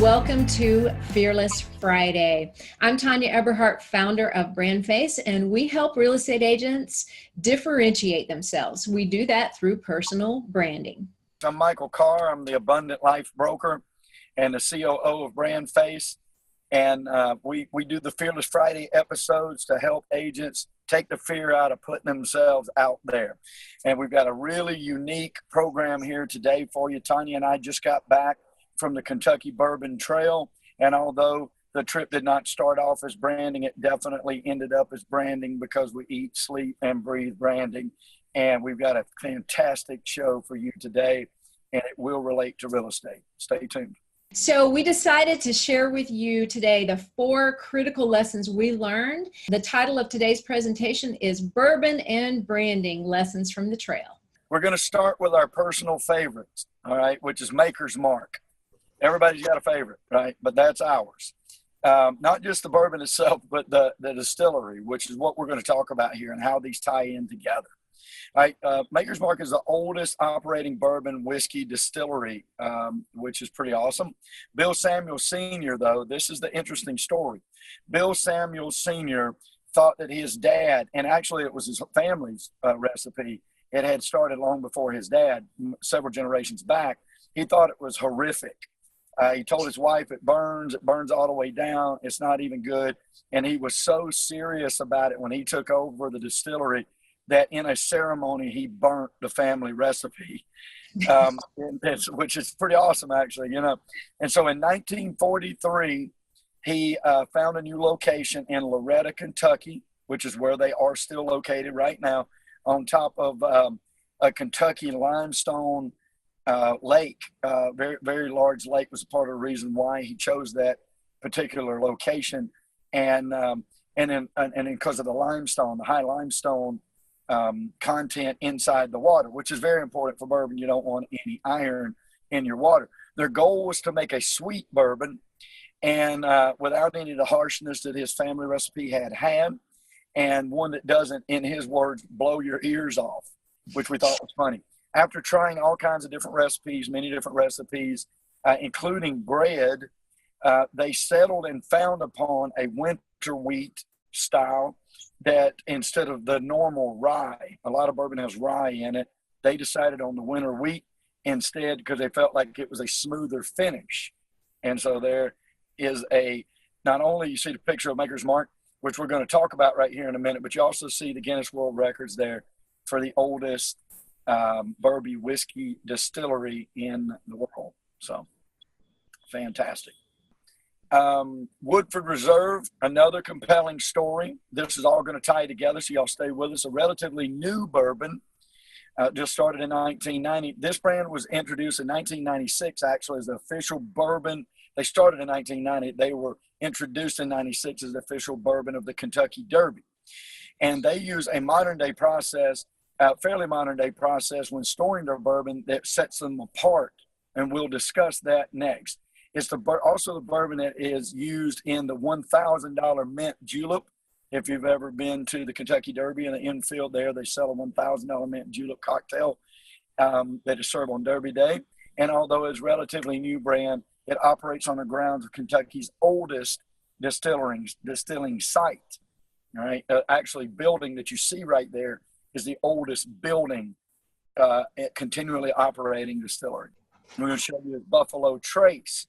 Welcome to Fearless Friday. I'm Tanya Eberhardt, founder of BrandFace, and we help real estate agents differentiate themselves. We do that through personal branding. I'm Michael Carr. I'm the Abundant Life Broker and the COO of BrandFace. And we do the Fearless Friday episodes to help agents take the fear out of putting themselves out there. And we've got a really unique program here today for you. Tanya and I just got back from the Kentucky Bourbon Trail. And although the trip did not start off as branding, it definitely ended up as branding because we eat, sleep, and breathe branding. And we've got a fantastic show for you today, and it will relate to real estate. Stay tuned. So we decided to share with you today the 4 critical lessons we learned. The title of today's presentation is Bourbon and Branding Lessons from the Trail. We're going to start with our personal favorites, all right, which is Maker's Mark. Everybody's got a favorite, right? But that's ours. Not just the bourbon itself, but the distillery, which is what we're going to talk about here and how these tie in together. All right, Maker's Mark is the oldest operating bourbon whiskey distillery, which is pretty awesome. Bill Samuel Sr., though, this is the interesting story. Bill Samuel Sr. thought that his dad, and actually it was his family's recipe, it had started long before his dad, several generations back. He thought it was horrific. He told his wife, it burns all the way down, it's not even good. And he was so serious about it when he took over the distillery that in a ceremony, he burnt the family recipe, which is pretty awesome, actually, you know. And so in 1943, he found a new location in Loretta, Kentucky, which is where they are still located right now, on top of a Kentucky limestone lake. Very, very large lake was part of the reason why he chose that particular location. And because of the limestone, the high limestone content inside the water, which is very important for bourbon. You don't want any iron in your water. Their goal was to make a sweet bourbon and without any of the harshness that his family recipe had, and one that doesn't, in his words, blow your ears off, which we thought was funny. After trying all kinds of different recipes, many different recipes, including bread, they settled and found upon a winter wheat style that instead of the normal rye, a lot of bourbon has rye in it, they decided on the winter wheat instead because they felt like it was a smoother finish. And so there is not only you see the picture of Maker's Mark, which we're going to talk about right here in a minute, but you also see the Guinness World Records there for the oldest bourbon whiskey distillery in the world. So fantastic. Woodford Reserve, another compelling story. This is all going to tie together, so y'all stay with us. A relatively new bourbon, just started in 1990. This brand was introduced in 1996, actually, as the official bourbon. They started in 1990. They were introduced in 96 as the official bourbon of the Kentucky Derby. And they use a modern-day process, fairly modern-day process when storing their bourbon that sets them apart, and we'll discuss that next. It's also the bourbon that is used in the $1,000 mint julep. If you've ever been to the Kentucky Derby in the infield there, they sell a $1,000 mint julep cocktail that is served on Derby Day. And although it's a relatively new brand, it operates on the grounds of Kentucky's oldest distilling site. All right, actually, building that you see right there is the oldest building continually operating distillery. We're going to show you the Buffalo Trace,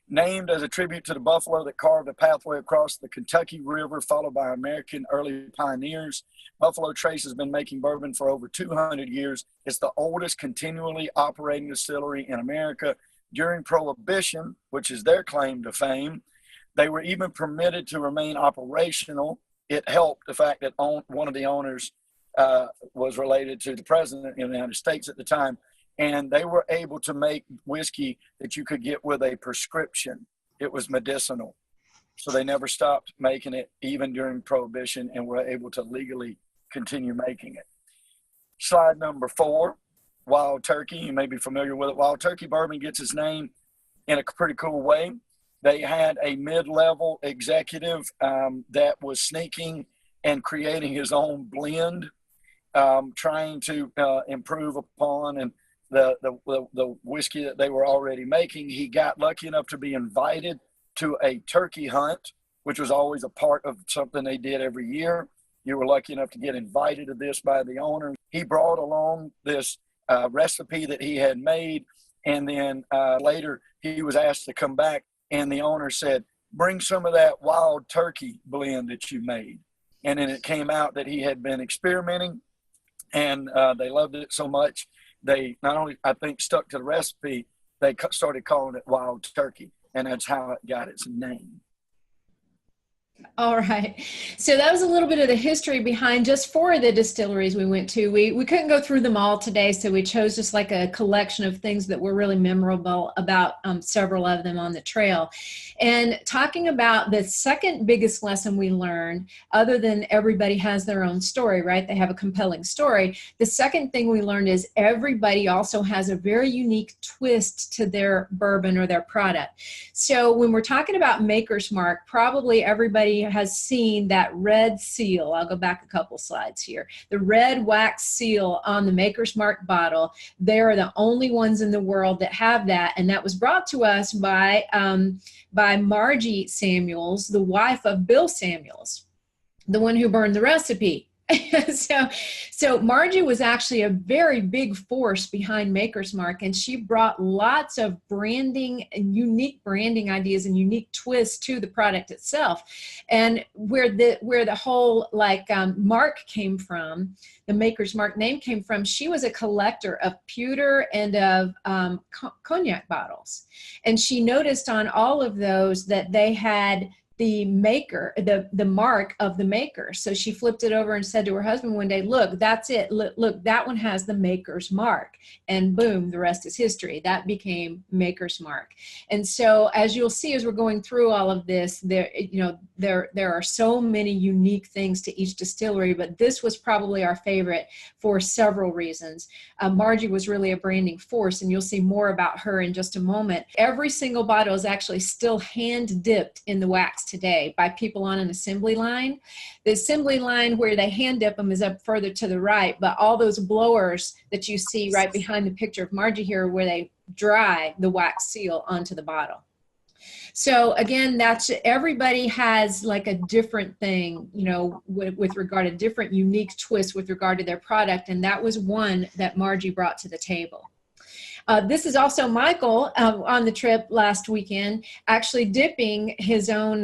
named as a tribute to the buffalo that carved a pathway across the Kentucky River, followed by American early pioneers. Buffalo Trace has been making bourbon for over 200 years. It's the oldest continually operating distillery in America. During Prohibition, which is their claim to fame, they were even permitted to remain operational. It helped the fact that one of the owners was related to the president of the United States at the time. And they were able to make whiskey that you could get with a prescription. It was medicinal. So they never stopped making it even during Prohibition and were able to legally continue making it. Slide number 4, Wild Turkey. You may be familiar with it. Wild Turkey bourbon gets its name in a pretty cool way. They had a mid-level executive that was sneaking and creating his own blend, trying to improve upon and the whiskey that they were already making. He got lucky enough to be invited to a turkey hunt, which was always a part of something they did every year. You were lucky enough to get invited to this by the owner. He brought along this recipe that he had made, and then later he was asked to come back, and the owner said, bring some of that wild turkey blend that you made. And then it came out that he had been experimenting, and they loved it so much, they not only, I think, stuck to the recipe, they started calling it wild turkey, and that's how it got its name. All right. So that was a little bit of the history behind just 4 of the distilleries we went to. We couldn't go through them all today, so we chose just like a collection of things that were really memorable about several of them on the trail. And talking about the second biggest lesson we learned, other than everybody has their own story, right? They have a compelling story. The second thing we learned is everybody also has a very unique twist to their bourbon or their product. So when we're talking about Maker's Mark, probably everybody has seen that red seal. I'll go back a couple slides here. The red wax seal on the Maker's Mark bottle. They're the only ones in the world that have that, and that was brought to us by Margie Samuels, the wife of Bill Samuels, the one who burned the recipe. So Margie was actually a very big force behind Maker's Mark, and she brought lots of branding and unique branding ideas and unique twists to the product itself. And where the whole mark came from, the Maker's Mark name came from, she was a collector of pewter and of cognac bottles. And she noticed on all of those that they had the maker, the mark of the maker. So she flipped it over and said to her husband one day, look, that's it. Look, that one has the Maker's Mark. And boom, the rest is history. That became Maker's Mark. And so as you'll see, as we're going through all of this, there are so many unique things to each distillery, but this was probably our favorite for several reasons. Margie was really a branding force, and you'll see more about her in just a moment. Every single bottle is actually still hand dipped in the wax today by people on an assembly line. The assembly line where they hand dip them is up further to the right, but all those blowers that you see right behind the picture of Margie here, where they dry the wax seal onto the bottle. So again, that's, everybody has like a different thing, with regard to different unique twists with regard to their product. And that was one that Margie brought to the table. This is also Michael on the trip last weekend, actually dipping his own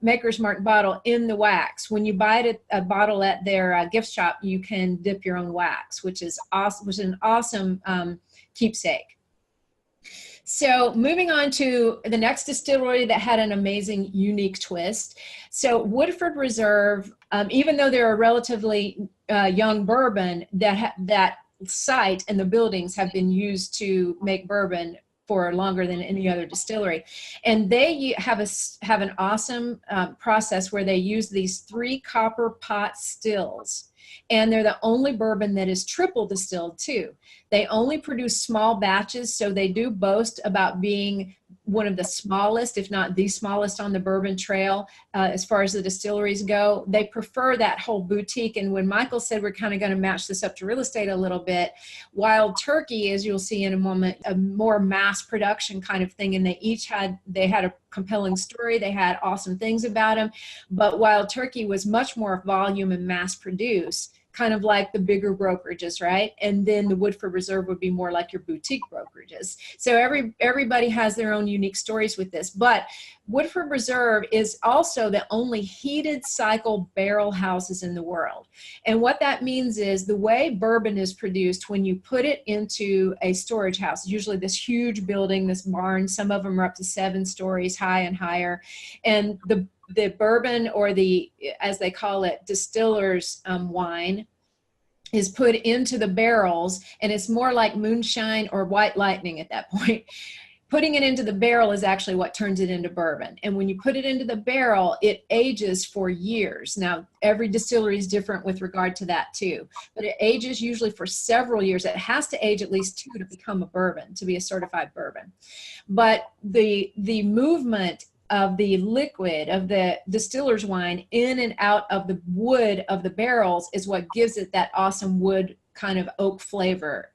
Maker's Mark bottle in the wax. When you buy a bottle at their gift shop, you can dip your own wax, which is awesome, which is an awesome keepsake. So moving on to the next distillery that had an amazing, unique twist. So Woodford Reserve, even though they're a relatively young bourbon, that site and the buildings have been used to make bourbon for longer than any other distillery. And they have an awesome process where they use these 3 copper pot stills. And they're the only bourbon that is triple distilled too. They only produce small batches, so they do boast about being one of the smallest, if not the smallest on the bourbon trail as far as the distilleries go. They prefer that whole boutique. And when Michael said we're kind of going to match this up to real estate a little bit, Wild Turkey, as you'll see in a moment, a more mass production kind of thing. And they had a compelling story. They had awesome things about them. But Wild Turkey was much more volume and mass produced, kind of like the bigger brokerages, right? And then the Woodford Reserve would be more like your boutique brokerages. So everybody has their own unique stories with this. But Woodford Reserve is also the only heated cycle barrel houses in the world. And what that means is the way bourbon is produced when you put it into a storage house, usually this huge building, this barn, some of them are up to 7 stories high and higher. And the bourbon, or the, as they call it, distiller's wine, is put into the barrels, and it's more like moonshine or white lightning at that point. Putting it into the barrel is actually what turns it into bourbon. And when you put it into the barrel, it ages for years. Now, every distillery is different with regard to that too, but it ages usually for several years. It has to age at least 2 to become a bourbon, to be a certified bourbon. But the movement of the liquid of the distiller's wine in and out of the wood of the barrels is what gives it that awesome wood kind of oak flavor.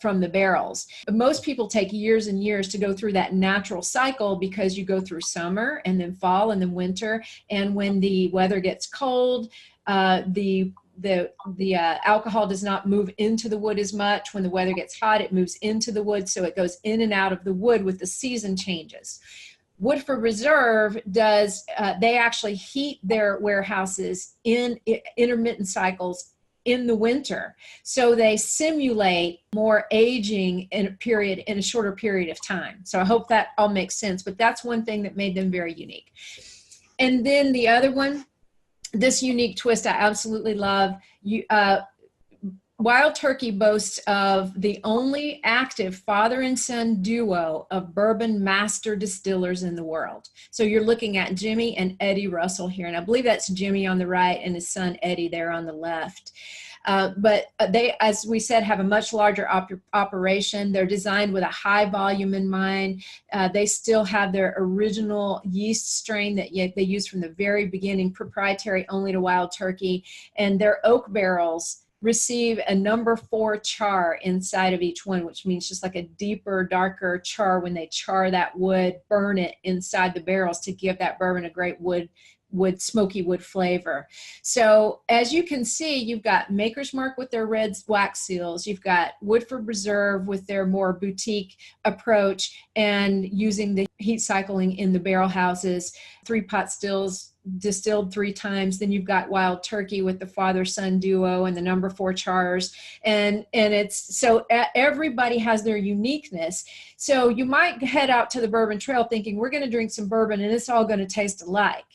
from the barrels. Most people take years and years to go through that natural cycle because you go through summer and then fall and then winter. And when the weather gets cold, the alcohol does not move into the wood as much. When the weather gets hot, it moves into the wood. So it goes in and out of the wood with the season changes. Woodford Reserve does, they actually heat their warehouses in intermittent cycles in the winter. So they simulate more aging in a shorter period of time. So I hope that all makes sense, but that's one thing that made them very unique. And then the other one, this unique twist I absolutely love. Wild Turkey boasts of the only active father and son duo of bourbon master distillers in the world. So you're looking at Jimmy and Eddie Russell here. And I believe that's Jimmy on the right and his son Eddie there on the left. But they, as we said, have a much larger operation. They're designed with a high volume in mind. They still have their original yeast strain that they use from the very beginning, proprietary only to Wild Turkey. And their oak barrels receive a number 4 char inside of each one, which means just like a deeper, darker char. When they char that wood, burn it inside the barrels to give that bourbon a great smoky wood flavor. So as you can see, you've got Maker's Mark with their red wax seals. You've got Woodford Reserve with their more boutique approach and using the heat cycling in the barrel houses, 3 pot stills distilled 3 times. Then you've got Wild Turkey with the father-son duo and the number 4 chars. And it's so everybody has their uniqueness. So you might head out to the Bourbon Trail thinking we're going to drink some bourbon and it's all going to taste alike.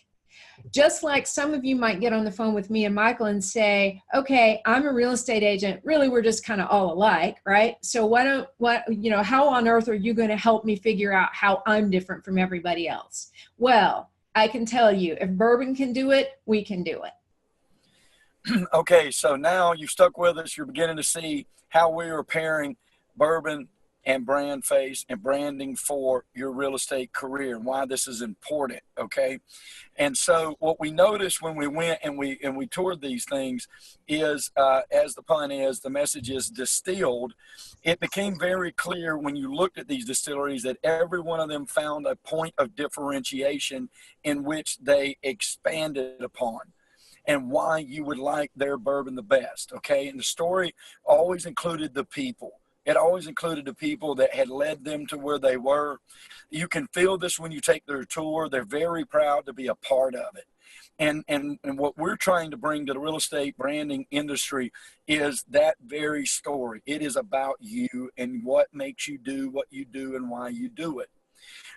Just like some of you might get on the phone with me and Michael and say, okay, I'm a real estate agent. Really, we're just kind of all alike, right? So how on earth are you going to help me figure out how I'm different from everybody else? Well, I can tell you, if bourbon can do it, we can do it. Okay, so now you've stuck with us. You're beginning to see how we are pairing bourbon and BrandFace and branding for your real estate career and why this is important, okay? And so what we noticed when we went and we toured these things is, as the pun is, the message is distilled. It became very clear when you looked at these distilleries that every one of them found a point of differentiation in which they expanded upon and why you would like their bourbon the best, okay? And the story always included the people. It always included the people that had led them to where they were. You can feel this when you take their tour. They're very proud to be a part of it. And what we're trying to bring to the real estate branding industry is that very story. It is about you and what makes you do what you do and why you do it.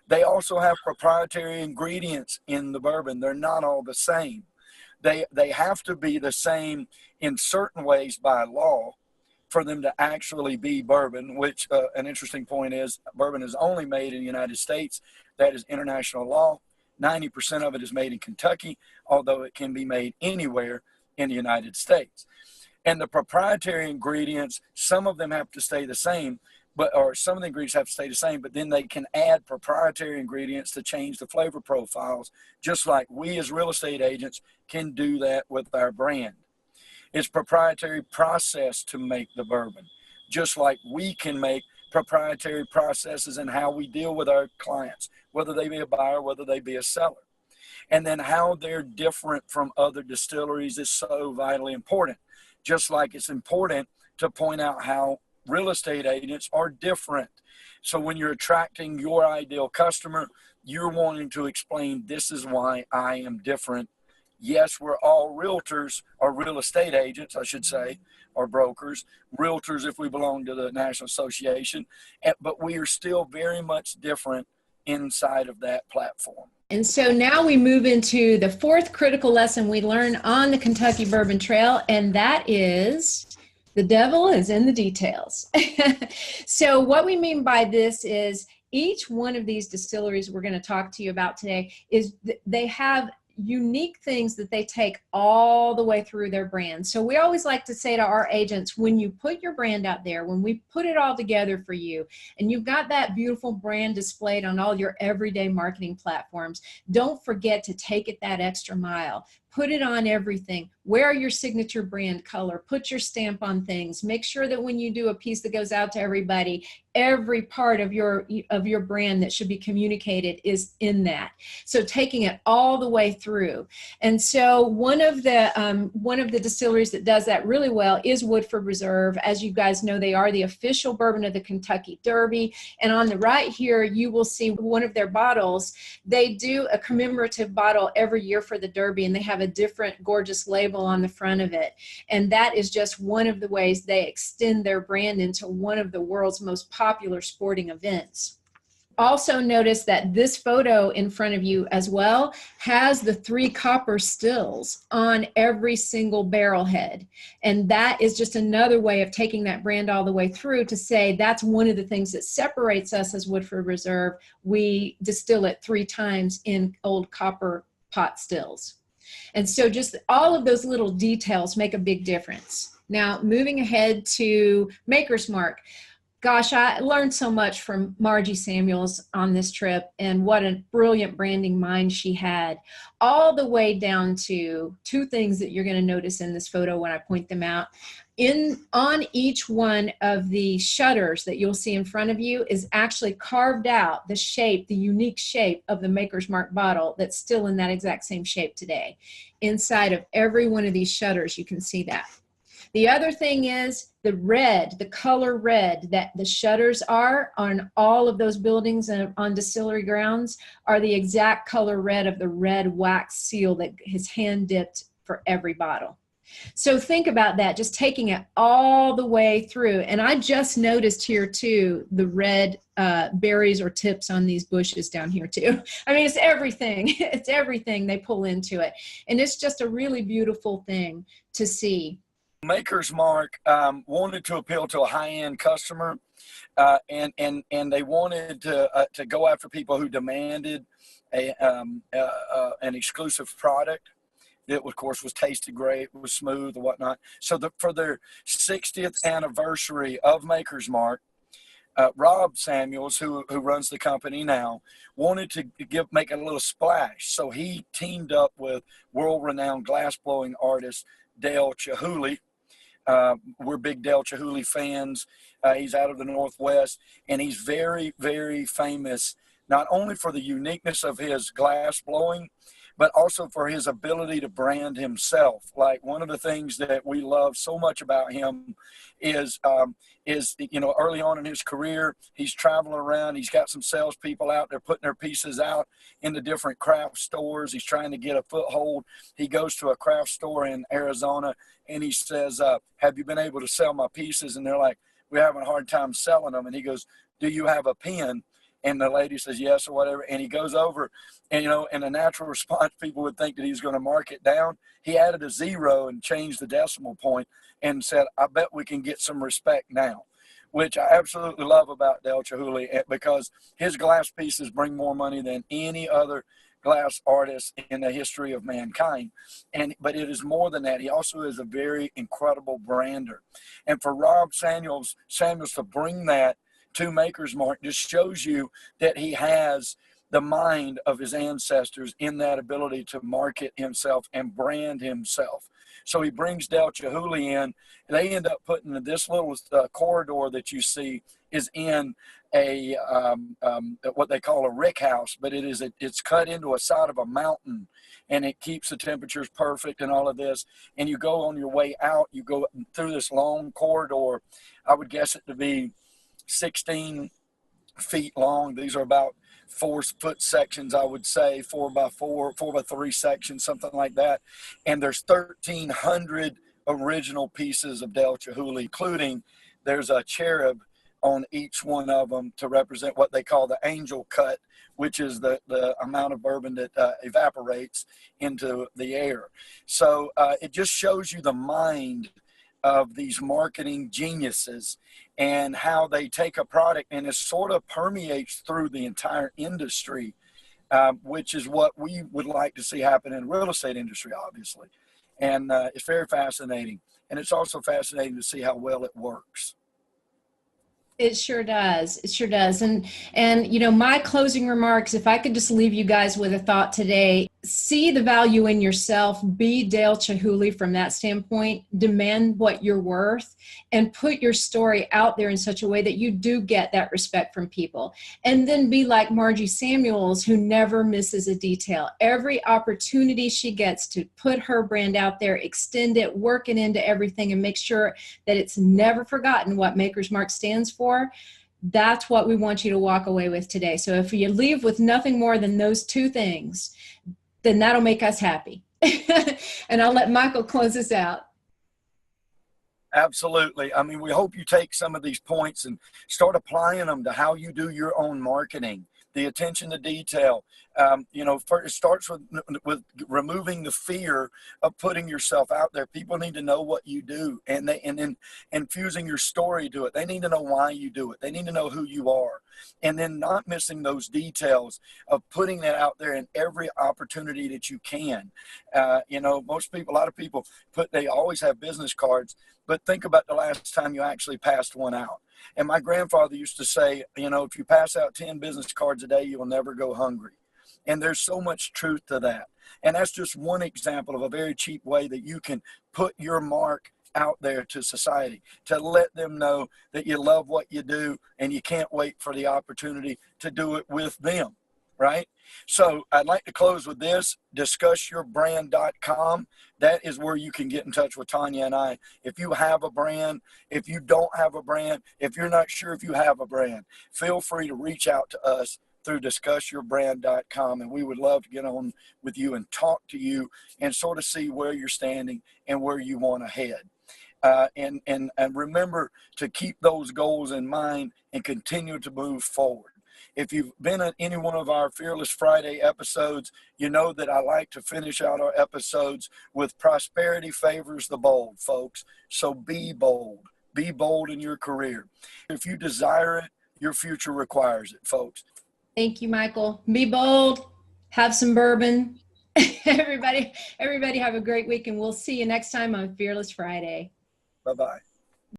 They also have proprietary ingredients in the bourbon. They're not all the same. They have to be the same in certain ways by law for them to actually be bourbon, which an interesting point is bourbon is only made in the United States. That is international law. 90% of it is made in Kentucky, although it can be made anywhere in the United States. And the proprietary ingredients, some of them have to stay the same, or some of the ingredients have to stay the same, but then they can add proprietary ingredients to change the flavor profiles, just like we as real estate agents can do that with our brand. It's proprietary process to make the bourbon, just like we can make proprietary processes in how we deal with our clients, whether they be a buyer, whether they be a seller. And then how they're different from other distilleries is so vitally important, just like it's important to point out how real estate agents are different. So when you're attracting your ideal customer, you're wanting to explain, this is why I am different. Yes, we're all realtors or real estate agents, I should say, or brokers, realtors if we belong to the National Association, but we are still very much different inside of that platform. And so now we move into the 4th critical lesson we learn on the Kentucky Bourbon Trail, and that is the devil is in the details. So what we mean by this is each one of these distilleries we're going to talk to you about today is they have unique things that they take all the way through their brand. So we always like to say to our agents, when you put your brand out there, when we put it all together for you, and you've got that beautiful brand displayed on all your everyday marketing platforms, don't forget to take it that extra mile. Put it on everything. Wear your signature brand color. Put your stamp on things. Make sure that when you do a piece that goes out to everybody, every part of your brand that should be communicated is in that. So taking it all the way through. And so one of the distilleries that does that really well is Woodford Reserve. As you guys know, they are the official bourbon of the Kentucky Derby. And on the right here, you will see one of their bottles. They do a commemorative bottle every year for the Derby, and they have a different gorgeous label on the front of it. And that is just one of the ways they extend their brand into one of the world's most popular sporting events. Also notice that this photo in front of you as well has the 3 copper stills on every single barrel head. And that is just another way of taking that brand all the way through to say that's one of the things that separates us as Woodford Reserve. We distill it 3 times in old copper pot stills. And so just all of those little details make a big difference. Now, moving ahead to Maker's Mark. Gosh, I learned so much from Margie Samuels on this trip, and what a brilliant branding mind she had, all the way down to 2 things that you're going to notice in this photo when I point them out. On each one of the shutters that you'll see in front of you is actually carved out the shape, the unique shape of the Maker's Mark bottle that's still in that exact same shape today. Inside of every one of these shutters, you can see that. The other thing is the red, the color red that the shutters are on all of those buildings and on distillery grounds are the exact color red of the red wax seal that is hand dipped for every bottle. So think about that, just taking it all the way through. And I just noticed here too, the red berries or tips on these bushes down here too. I mean, it's everything. It's everything they pull into it. And it's just a really beautiful thing to see. Maker's Mark wanted to appeal to a high-end customer, and they wanted to go after people who demanded an exclusive product that, of course, was tasted great, was smooth and whatnot. So for their 60th anniversary of Maker's Mark, Rob Samuels, who runs the company now, wanted to make a little splash. So he teamed up with world-renowned glassblowing artist Dale Chihuly. We're big Dale Chihuly fans. He's out of the Northwest, and he's very, very famous, not only for the uniqueness of his glass blowing, but also for his ability to brand himself. Like, one of the things that we love so much about him is early on in his career, he's traveling around. He's got some salespeople out there putting their pieces out in the different craft stores. He's trying to get a foothold. He goes to a craft store in Arizona and he says, have you been able to sell my pieces? And they're like, we're having a hard time selling them. And he goes, do you have a pen? And the lady says yes or whatever. And he goes over and, in a natural response, people would think that he was going to mark it down. He added a 0 and changed the decimal point and said, I bet we can get some respect now, which I absolutely love about Dale Chihuly, because his glass pieces bring more money than any other glass artist in the history of mankind. But it is more than that. He also is a very incredible brander. And for Rob Samuels to bring that to Maker's Mark just shows you that he has the mind of his ancestors in that ability to market himself and brand himself. So he brings Dale Chihuly in. They end up putting this little corridor that you see is in a what they call a rick house, but it's cut into a side of a mountain, and it keeps the temperatures perfect and all of this. And you go on your way out, you go through this long corridor. I would guess it to be 16 feet long. These are about 4-foot sections, I would say, 4x4, 4x3 sections, something like that. And there's 1,300 original pieces of Dale Chihuly, including there's a cherub on each one of them to represent what they call the angel cut, which is the amount of bourbon that evaporates into the air. So it just shows you the mind of these marketing geniuses and how they take a product and it sort of permeates through the entire industry, which is what we would like to see happen in the real estate industry, obviously. And it's very fascinating. And it's also fascinating to see how well it works. It sure does. It sure does. And my closing remarks, if I could just leave you guys with a thought today, see the value in yourself, be Dale Chihuly from that standpoint, demand what you're worth, and put your story out there in such a way that you do get that respect from people. And then be like Margie Samuels, who never misses a detail. Every opportunity she gets to put her brand out there, extend it, work it into everything, and make sure that it's never forgotten what Maker's Mark stands for. That's what we want you to walk away with today. So if you leave with nothing more than those two things, then that'll make us happy. And I'll let Michael close this out. Absolutely. I mean, we hope you take some of these points and start applying them to how you do your own marketing. The attention to detail, it starts with removing the fear of putting yourself out there. People need to know what you do, and then infusing your story to it. They need to know why you do it. They need to know who you are, and then not missing those details of putting that out there in every opportunity that you can. A lot of people they always have business cards, but think about the last time you actually passed one out. And my grandfather used to say, if you pass out 10 business cards a day, you will never go hungry. And there's so much truth to that. And that's just one example of a very cheap way that you can put your mark out there to society, to let them know that you love what you do and you can't wait for the opportunity to do it with them. Right? So I'd like to close with this, discussyourbrand.com. That is where you can get in touch with Tanya and I. If you have a brand, if you don't have a brand, if you're not sure if you have a brand, feel free to reach out to us through discussyourbrand.com. And we would love to get on with you and talk to you and sort of see where you're standing and where you want to head. And remember to keep those goals in mind and continue to move forward. If you've been at any one of our Fearless Friday episodes, you know that I like to finish out our episodes with prosperity favors the bold, folks. So be bold. Be bold in your career. If you desire it, your future requires it, folks. Thank you, Michael. Be bold. Have some bourbon. Everybody have a great week, and we'll see you next time on Fearless Friday. Bye-bye.